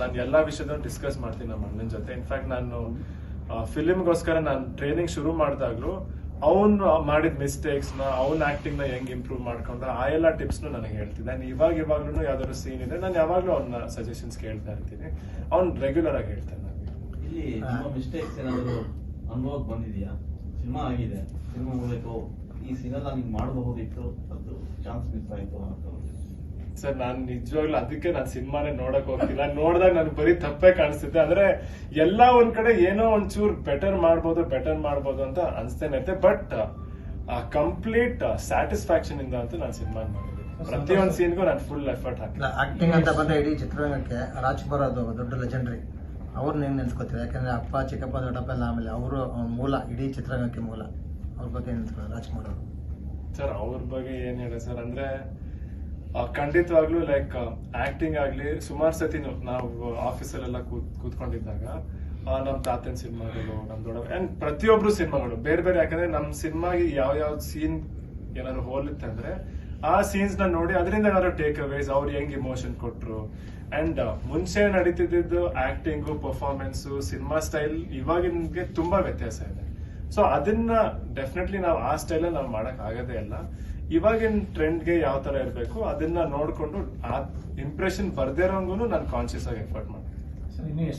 ನಾನು ಎಲ್ಲಾ ವಿಷಯದನ್ನು ಡಿಸ್ಕಸ್ ಮಾಡ್ತೀನಿ ನಮ್ಮ ಅಣ್ಣನ ಜೊತೆ. ಇನ್ಫ್ಯಾಕ್ಟ್ ನಾನು ಫಿಲಿಮ್ಗೋಸ್ಕರ ನಾನು ಟ್ರೈನಿಂಗ್ ಶುರು ಮಾಡಿದಾಗ್ಲೂ ಅವ್ನು ಮಾಡಿದ ಮಿಸ್ಟೇಕ್ಸ್ ನ, ಅವ್ನ ಆಕ್ಟಿಂಗ್ ನ ಹೆಂಗ್ ಇಂಪ್ರೂವ್ ಮಾಡ್ಕೊಂಡ ಆ ಎಲ್ಲ ಟಿಪ್ಸ್ ನನಗೆ ಹೇಳ್ತಿದ್ದೆ. ಇವಾಗ್ಲೂ ಯಾವ್ದಾದ್ರು ಸೀನ್ ಇದೆ ನಾನು ಯಾವಾಗ್ಲೂ ಅವ್ನ ಸಜೆಷನ್ಸ್ ಕೇಳ್ತಾ ಇರ್ತೀನಿ. ಅವ್ನ್ ರೆಗ್ಯುಲರ್ ಆಗಿ ಹೇಳ್ತಾನೆ. ಇಲ್ಲಿ ನಿಮ್ಮ ಮಿಸ್ಟೇಕ್ಸ್ ಏನಾದ್ರು ಅನುಭವಕ್ಕೆ ಬಂದಿದೆಯಾ? ಸಿನಿಮಾ ಆಗಿದೆ, ಸಿನಿಮಾ ಮೂಲಕ ಈ ಸೀನೆಲ್ಲ ನೀವು ಮಾಡಬಹುದಿತ್ತು, ಅದು ಚಾನ್ಸ್ ಮಿಸ್ ಆಯ್ತು ಅಂತ. ಸರ್ ನಾನ್ ನಿಜವಾಗ್ಲೂ ಅದಕ್ಕೆ ನಾನು ಸಿನಿಮಾನೇ ನೋಡಕ್ ಹೋಗ್ತಿಲ್ಲ. ನೋಡಿದಾಗ ನನ್ಗೆ ಬರೀ ತಪ್ಪೇ ಕಾಣಿಸ್ತಿದ್ದೆ. ಆದ್ರೆ ಎಲ್ಲಾ ಒಂದ್ ಕಡೆ ಏನೋ ಒಂಚೂರು ಬೆಟರ್ ಮಾಡ್ಬೋದು ಅಂತ ಅನ್ಸ್ತೇನೆ ಇರುತ್ತೆ. ಬಟ್ ಕಂಪ್ಲೀಟ್ ಸ್ಯಾಟಿಸ್ಫ್ಯಾಕ್ಷನ್ ಇಂದ ಅಂತೂ ನಾನು ಸಿನಿಮಾ ಮಾಡಿದ್ದೀನಿ. ಪ್ರತಿಯೊಂದು ಸೀನ್ಗೂ ನಾನು ಫುಲ್ ಎಫರ್ಟ್ ಹಾಕಿಲ್ಲ. ಆಕ್ಟಿಂಗ್ ಅಂತ ಬಂದ್ರೆ ಇಡೀ ಚಿತ್ರರಂಗಕ್ಕೆ ರಾಜ್ಕುಮಾರ್ ಅದು ದೊಡ್ಡ ಲೆಜೆಂಡ್ರಿ. ಅವ್ರನ್ನ ಹೆಂಗ್ ನೆನ್ಸ್ಕೊತೀವಿ? ಯಾಕಂದ್ರೆ ಅಪ್ಪ, ಚಿಕ್ಕಪ್ಪ, ದೊಡ್ಡಪ್ಪ ಎಲ್ಲ ಆಮೇಲೆ ಅವರು ಮೂಲ, ಇಡೀ ಚಿತ್ರರಂಗಕ್ಕೆ ಮೂಲ. ಅವ್ರ ಬಗ್ಗೆ ನೆನ್ಸ್ಕೊಳ್ಳೋದು ರಾಜ್ಕುಮಾರ್ ಅವರು. ಸರ್ ಅವ್ರ ಬಗ್ಗೆ ಏನ್ ಹೇಳಿ ಸರ್ ಅಂದ್ರೆ ಖಂಡಿತವಾಗ್ಲೂ ಲೈಕ್ ಆಕ್ಟಿಂಗ್ ಆಗ್ಲಿ ಸುಮಾರು ಸತಿನು ನಾವು ಆಫೀಸಲ್ಲೆಲ್ಲ ಕೂತ್ಕೊಂಡಿದ್ದಾಗ ನಮ್ ತಾತನ ಸಿನಿಮಾಗಳು, ನಮ್ ದೊಡ್ಡ ಅಂಡ್ ಪ್ರತಿಯೊಬ್ರು ಸಿನಿಮಾಗಳು ಬೇರೆ ಬೇರೆ. ಯಾಕಂದ್ರೆ ನಮ್ ಸಿನಿಮಾಗೆ ಯಾವ ಸೀನ್ ಏನಾದ್ರು ಹೋಲಿತ್ತಂದ್ರೆ ಆ ಸೀನ್ಸ್ ನ ನೋಡಿ ಅದರಿಂದ ಏನಾದ್ರು ಟೇಕ್ ಅವೇಸ್, ಅವ್ರು ಹೆಂಗ್ ಇಮೋಷನ್ ಕೊಟ್ರು. ಅಂಡ್ ಮುಂಚೆ ನಡೀತಿದ್ದು ಆಕ್ಟಿಂಗು, ಪರ್ಫಾರ್ಮೆನ್ಸ್, ಸಿನಿಮಾ ಸ್ಟೈಲ್ ಇವಾಗಿನ್ಗೆ ತುಂಬಾ ವ್ಯತ್ಯಾಸ ಇದೆ. ಸೊ ಅದನ್ನ ಡೆಫಿನೆಟ್ಲಿ ನಾವು ಆ ಸ್ಟೈಲ್ ನಾವು ಮಾಡಕ್ ಆಗದೇ ಇಲ್ಲ. ಇವಾಗಿನ ಟ್ರೆಂಡ್ಗೆ ಯಾವ ತರ ಇರಬೇಕು ಅದನ್ನ ನೋಡ್ಕೊಂಡು ಆ ಇಂಪ್ರೆಷನ್ ಬರ್ದೇ ಇರೋಂಗೂ ನಾನು ಕಾನ್ಶಿಯಸ್ ಆಗಿ ಎಫರ್ಟ್ ಮಾಡ್ತೀನಿ.